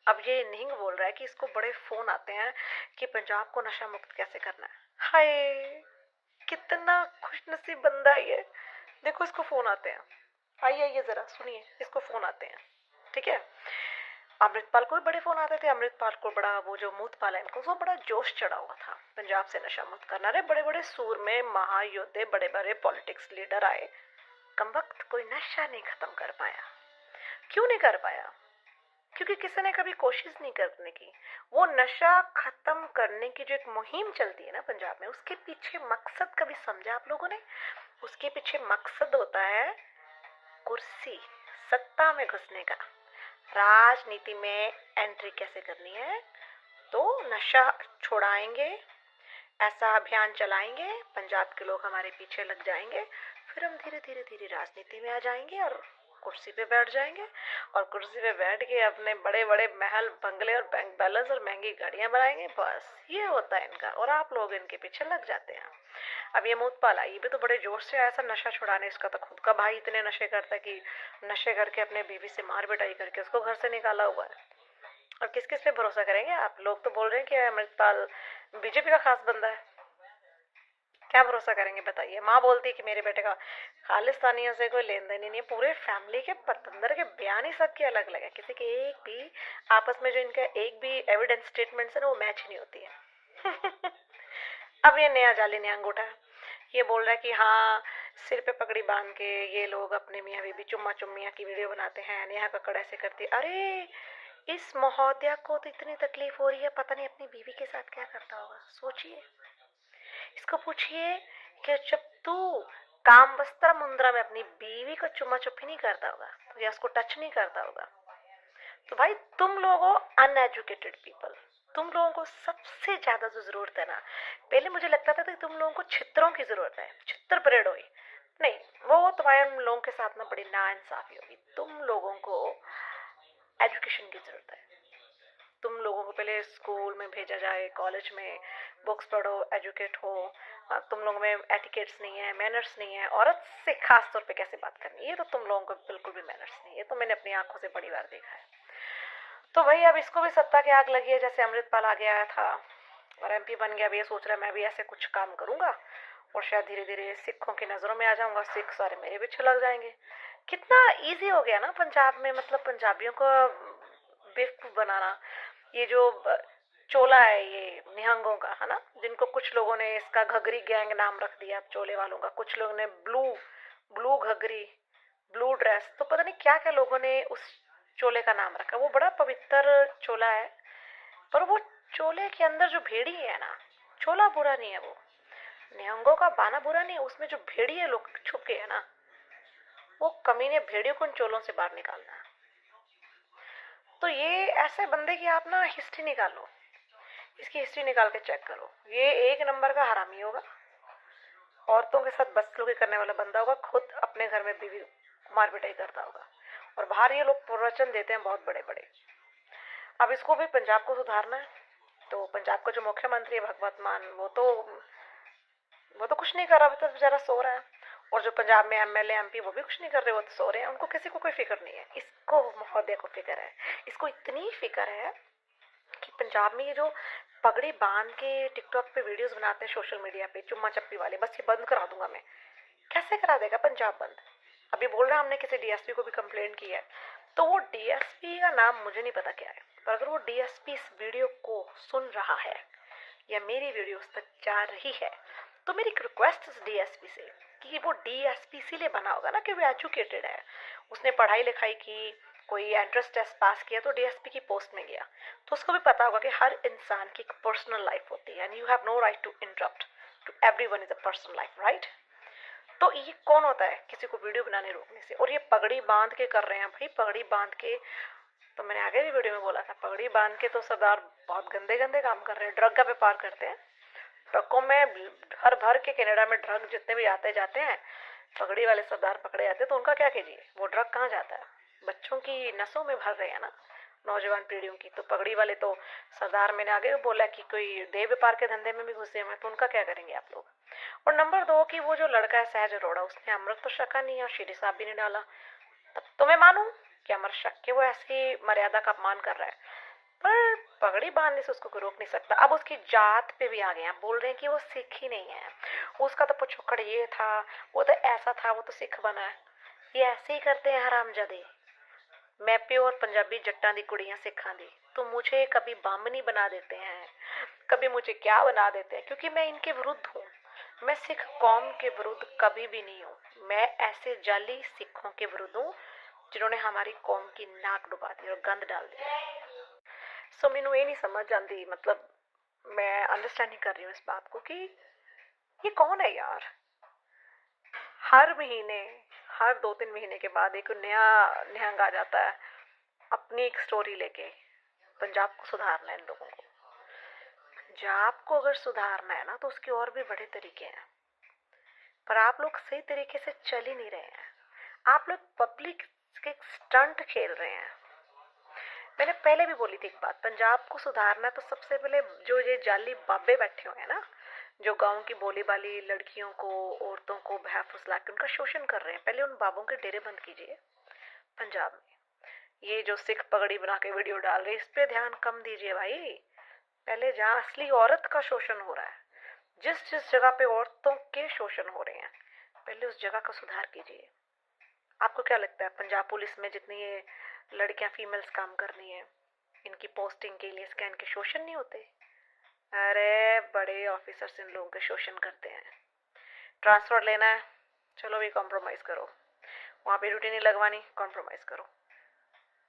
अब ये निहिंग बोल रहा है कि इसको बड़े फोन आते हैं कि पंजाब को नशा मुक्त कैसे करना है। हाय, कितना खुशनसीब बंदा है ये। देखो इसको फोन आते हैं। आइए आइए जरा सुनिए, इसको फोन आते हैं। ठीक है। अमृतपाल को भी बड़े फोन आते थे। अमृतपाल को बड़ा, वो जो मूतपाल है इनको, वो बड़ा जोश चढ़ा हुआ था पंजाब से नशा मुक्त करना। रे बड़े बड़े सूर में महायोद्धे, बड़े बड़े पॉलिटिक्स लीडर आए, कम वक्त कोई नशा नहीं खत्म कर पाया। क्यों नहीं कर पाया? क्योंकि किसी ने कभी कोशिश नहीं करने की। वो नशा खत्म करने की जो एक मुहिम चलती है ना पंजाब में, उसके पीछे मकसद कभी समझा आप लोगों ने? उसके पीछे मकसद होता है कुर्सी, सत्ता में घुसने का। राजनीति में एंट्री कैसे करनी है? तो नशा छुड़ाएंगे, ऐसा अभियान चलाएंगे, पंजाब के लोग हमारे पीछे लग जाएंगे, फिर हम धीरे धीरे धीरे राजनीति में आ जाएंगे और कुर्सी पे बैठ जाएंगे। और कुर्सी पे बैठ के अपने बड़े बड़े महल बंगले और बैंक बैलेंस और महंगी गाड़ियां बनाएंगे। बस ये होता है इनका, और आप लोग इनके पीछे लग जाते हैं। अब ये मूतपाल आई, ये भी तो बड़े जोश से आया ऐसा नशा छुड़ाने। इसका तो खुद का भाई इतने नशे करता है कि नशे करके अपने बीवी से मार पिटाई करके उसको घर से निकाला हुआ है। और किस किस पे भरोसा करेंगे आप लोग? तो बोल रहे हैं कि अमृतपाल बीजेपी का खास बंदा है। क्या भरोसा करेंगे बताइए? माँ बोलती है कि मेरे बेटे का खालिस्तानियों से कोई लेन देन ही नहीं है। पूरे फैमिली के पतंदर के बयान ही सबके अलग अलग है। किसी के एक भी आपस में जो इनका एक भी एविडेंस स्टेटमेंट है ना, वो मैच नहीं होती है। अब ये नया जाली नया अंगूठा है। ये बोल रहा है कि हाँ, सिर पे पगड़ी बांध के ये लोग अपने मियाँ बीबी चुम्मा चुम्मिया की वीडियो बनाते हैं, नेहा कक्कड़ ऐसे करती है। अरे, इस महोदया को तो इतनी तकलीफ हो रही है, पता नहीं अपनी बीवी के साथ क्या करता होगा। सोचिए, इसको पूछिए कि जब तू काम वस्त्र मुंद्रा में अपनी बीवी को चुम्मा चुप्पी नहीं करता होगा या उसको टच नहीं करता होगा, तो भाई तुम लोगों अनएजुकेटेड पीपल, तुम लोगों को सबसे ज्यादा जो जरूरत है ना, पहले मुझे लगता था कि तुम लोगों को छित्रों की जरूरत है, छित्र परेड हुई नहीं, वो तुम्हारे लोगों के साथ में बड़ी नाइंसाफी होगी। तुम लोगों को एजुकेशन की जरूरत है। तुम लोगों को पहले स्कूल में भेजा जाए, कॉलेज में बुक्स पढ़ो, एजुकेट हो। तुम लोगों में एटिकेट्स नहीं है, मैनर्स नहीं है। औरत से खास तौर पे कैसे बात करनी है, ये तो तुम लोगों को बिल्कुल भी मैनर्स नहीं है। तो मैंने अपनी आंखों से बड़ी बार देखा है। तो भाई अब इसको भी सत्ता की आग लगी है, जैसे अमृतपाल आ गया था और एमपी बन गया। अब ये सोच रहा है मैं भी ऐसे कुछ काम करूंगा और शायद धीरे धीरे सिखों की नजरों में आ जाऊंगा, सिख सारे मेरे पीछे लग जाएंगे। कितना इजी हो गया ना पंजाब में, मतलब पंजाबियों को बेवकूफ बनाना। ये जो चोला है, ये निहंगों का है ना, जिनको कुछ लोगों ने इसका घगरी गैंग नाम रख दिया चोले वालों का, कुछ लोगों ने ब्लू ब्लू घगरी, ब्लू ड्रेस, तो पता नहीं क्या क्या लोगों ने उस चोले का नाम रखा। वो बड़ा पवित्र चोला है, पर वो चोले के अंदर जो भेड़ी है ना, चोला बुरा नहीं है, वो निहंगों का बाना बुरा नहीं है, उसमें जो भेड़ी है लोग छुप के है ना, वो कमीने भेड़ियों को उन चोलों से बाहर निकालना है। तो ये ऐसे बंदे की आप ना हिस्ट्री निकालो, इसकी हिस्ट्री निकाल के चेक करो। ये एक नंबर का हरामी होगा, औरतों के साथ बदसलूकी करने वाला बंदा होगा, खुद अपने घर में बीवी मार पिटाई करता होगा, और बाहर ये लोग प्रवचन देते हैं बहुत बड़े बड़े। अब इसको भी पंजाब को सुधारना है। तो पंजाब का जो मुख्यमंत्री है भगवत मान, वो तो कुछ नहीं कर रहा, अभी तो बेचारा सो रहा है। और जो पंजाब में एमएलए एमपी वो भी कुछ नहीं कर रहे, वो तो सो रहे हैं। उनको किसी को कोई फिक्र नहीं है। इसको महोदय को फिक्र है। इसको इतनी फिक्र है कि पंजाब में ये जो पगड़ी बांध के टिकटॉक पे वीडियोस बनाते हैं सोशल मीडिया पे, चुम्मा चप्पी वाले, बस ये बंद करा दूंगा मैं। कैसे करा देगा पंजाब बंद? अभी बोल रहा है हमने किसी डीएसपी को भी कंप्लेंट की है। तो वो डीएसपी का नाम मुझे नहीं पता क्या है, पर अगर वो डीएसपी इस वीडियो को सुन रहा है या मेरी वीडियो उस तक जा रही है, तो मेरी एक रिक्वेस्ट है डीएसपी से कि वो डीएसपी इसीलिए बना होगा ना कि वो एजुकेटेड है, उसने पढ़ाई लिखाई की, कोई एंट्रेंस टेस्ट पास किया तो डीएसपी की पोस्ट में गया, तो उसको भी पता होगा कि हर इंसान की एक पर्सनल लाइफ होती है and you have no right to interrupt, to everyone is a personal life, right? तो ये कौन होता है किसी को वीडियो बनाने रोकने से? और ये पगड़ी बांध के कर रहे हैं भाई, पगड़ी बांध के। तो मैंने आगे भी वीडियो में बोला था, पगड़ी बांध के तो सरदार बहुत गंदे गंदे काम कर रहे हैं, ड्रग का व्यापार करते हैं। ट्रकों में भर भर के कनाडा में ड्रग जितने भी आते जाते हैं, पगड़ी वाले सरदार पकड़े जाते हैं, तो उनका क्या कीजिए? वो ड्रग कहाँ जाता है? बच्चों की नसों में भर रहे हैं ना, नौजवान पीढ़ियों की। तो पगड़ी वाले तो सरदार, मैंने आगे भी बोला कि कोई देह व्यापार के धंधे में भी घुसे हुए हैं, तो उनका क्या करेंगे आप लोग? और नंबर दो कि वो जो लड़का है सहज अरोड़ा, उसने अमृत तो शका नहीं और शीरी साहब भी नहीं डाला, तब तो मैं मानूं कि अमर शक के वो ऐसी मर्यादा का अपमान कर रहा है। पर पगड़ी बांधने से उसको कोई रोक नहीं सकता। अब उसकी जात पे भी आ गए हैं, बोल रहे हैं कि वो सिख ही नहीं है, उसका तो पिछोकड़ ये था, वो तो ऐसा था, वो तो सिख बना है। ये ऐसे ही करते हैं हरामजादे। मैं प्योर पंजाबी जट्टां दी कुड़ियां सिखां दी, तो मुझे कभी बामनी बना देते हैं, कभी मुझे क्या बना देते हैं, क्योंकि मैं इनके विरुद्ध हूँ। मैं सिख कौम के विरुद्ध कभी भी नहीं हूँ। मैं ऐसे जाली सिखों के विरुद्ध हूँ जिन्होंने हमारी कौम की नाक डुबा दी और गंद डाल दिया। सो मैनू ये नहीं समझ आती, मतलब मैं अंडरस्टैंड नहीं कर रही हूँ इस बात को कि ये कौन है यार। हर महीने, हर 2-3 महीने के बाद एक नया निहंग आ जाता है अपनी एक स्टोरी लेके। पंजाब को सुधारना है इन लोगों को। पंजाब को अगर सुधारना है ना तो उसके और भी बड़े तरीके हैं, पर आप लोग सही तरीके से चल ही नहीं रहे हैं। आप लोग पब्लिक के स्टंट खेल रहे हैं। मैंने पहले भी बोली थी एक बात, पंजाब को सुधारना है तो सबसे पहले जो ये जाली बाबे बैठे हुए हैं ना, जो गांव की बोली बाली लड़कियों को, औरतों को बहफुसला के उनका शोषण कर रहे हैं, पहले उन बाबों के डेरे बंद कीजिए पंजाब में। ये जो सिख पगड़ी बना के वीडियो डाल रहे हैं, इस पे ध्यान कम दीजिए भाई। पहले जहाँ असली औरत का शोषण हो रहा है, जिस जिस जगह पे औरतों के शोषण हो रहे हैं, पहले उस जगह का सुधार कीजिए। आपको क्या लगता है पंजाब पुलिस में जितनी ये लड़कियां फीमेल्स काम कर रही हैं, इनकी पोस्टिंग के लिए इसका इनके शोषण नहीं होते? अरे बड़े ऑफिसर्स इन लोगों के शोषण करते हैं। ट्रांसफर लेना है, चलो भी कॉम्प्रोमाइज करो, वहाँ पे ड्यूटी नहीं लगवानी, कॉम्प्रोमाइज करो।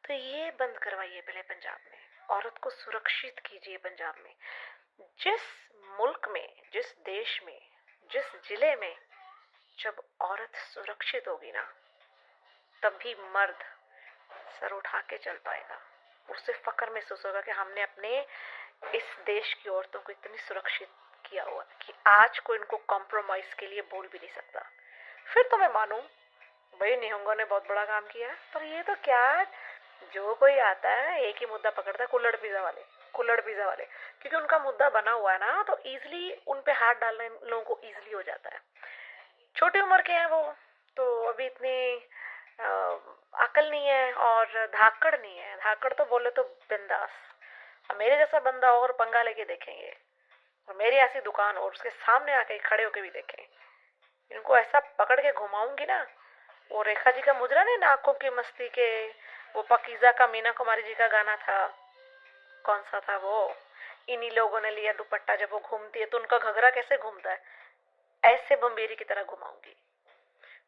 तो ये बंद करवाइए पहले पंजाब में, औरत को सुरक्षित कीजिए पंजाब में। जिस मुल्क में, जिस देश में, जिस जिले में जब औरत सुरक्षित होगी ना, तभी मर्द सर उठा के चल पाएगा। उससे फक्र महसूस होगा कि हमने अपने इस देश की औरतों को इतनी सुरक्षित किया हुआ कि आज कोई इनको कॉम्प्रोमाइज के लिए बोल भी नहीं सकता। फिर तो मैं मानूं भाई निहंगों ने बहुत बड़ा काम किया है, पर ये तो क्या, जो कोई आता है एक ही मुद्दा पकड़ता है, कुल्हड़ पिज्जा वाले, कुल्हड़ पिज्जा वाले। क्योंकि उनका मुद्दा बना हुआ है ना, तो इजिली उन पे हाथ डालने लोगों को इजिली हो जाता है। छोटी उम्र के हैं वो, तो अभी इतनी अकल नहीं है और धाकड़ नहीं है। धाकड़ तो बोले तो बिंदास। अब मेरे जैसा बंदा और पंगा लेके देखेंगे, और मेरी ऐसी दुकान और उसके सामने आके खड़े होके भी देखें, इनको ऐसा पकड़ के घुमाऊंगी ना। वो रेखा जी का मुजरा नहीं, नाकों की मस्ती के, वो पकीजा का मीना कुमारी जी का गाना था, कौन सा था वो, इन्हीं लोगों ने लिया दुपट्टा, जब वो घूमती है तो उनका घघरा कैसे घूमता है, ऐसे बम्बेरी की तरह घुमाऊंगी।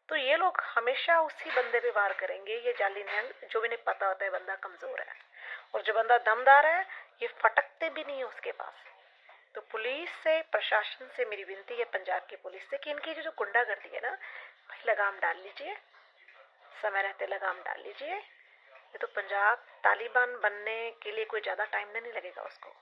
तो ये लोग हमेशा उसी बंदे पे वार करेंगे, ये जाली निहंग, जो इन्हें पता होता है बंदा कमजोर है। और जो बंदा दमदार है, ये फटकते भी नहीं है उसके पास। तो पुलिस से, प्रशासन से मेरी विनती है, पंजाब की पुलिस से, कि इनकी जो गुंडागर्दी है ना, भाई लगाम डाल लीजिए, समय रहते लगाम डाल लीजिए। ये तो पंजाब तालिबान बनने के लिए कोई ज़्यादा टाइम नहीं लगेगा उसको।